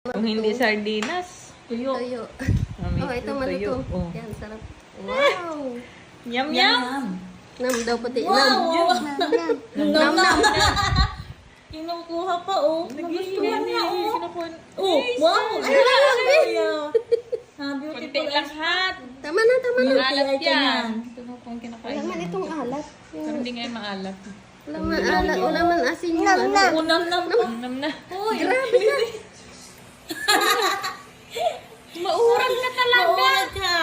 Kung hindi sardinas, tuyo. Tuyo. Mami, Oh, ito tuyo. malutong. Oh. Yan, sarap. Wow! Yum, yum. Nam daw pati. Wow! Nam. Nam, nam. Kinukuha pa, oh. Nagustuhan niya, oh. Kinakun. Oh, wow! Kunti Beautiful. lang hat. Tama na, tama na. Maalat Ay, ka yan. yan. Ito na kung kinakain. Wala man itong alat. Pero hindi ngayon maalat. Wala man alat. Wala man asin yung ano. Unam-nam pa. Nam na. Uy, Grabe ka. Maurag ka talaga. maurag ka.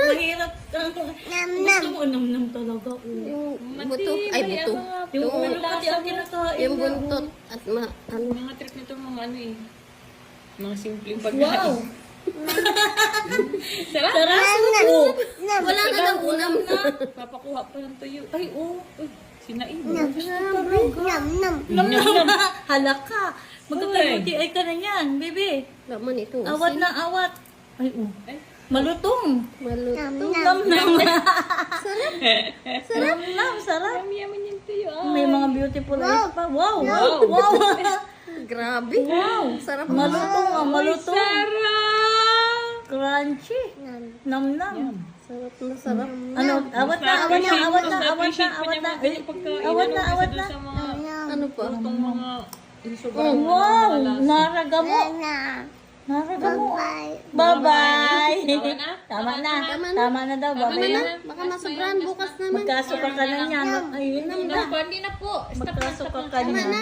Mahirap. Gusto mo unam-nam talaga. Oh. Yung buto. Ay, buto. Yung Yung, ulo pati ang kinakain. yung buntot. At ano. Mga trip nito mga ano eh. Mga simpleng Wow! pagkain. Sarap. Sarap. Oh. Wala na daw unam. Papakuha pa ng tuyo. Ay, oh. Uy, sinain. Nam-nam. Halaka. Magkakabuti ay ka na yan, bebe. Wala man itong Awat asin. na awat. Ay, oh. Ay. Malutong. Malutong. Nam-nam. Sarap. Nam-nam. Sarap. Yummy yung tuyo. May mga beautiful eyes pa. Wow. Wow. Grabe. Wow. Sarap. Malutong. Malutong. Sarap. Crunchy. Nam-nam. Sarap na sarap. Ano? Awat na. Awat na. Awat na. Awat na. Awat na. Eh, awat na. Awat na. Sa mga Ano pa? itong mga yung sobrang Wow. malasa. Naragamo. Naragamo. Bye-bye. Tama na. Tama na daw. Tama Bye-bye. na. Baka masobrahan bukas naman. Magkasuka ka na niyan. Ayun na. Hindi na po. Stop na, Magkasuka stop na. ka Tama na. na.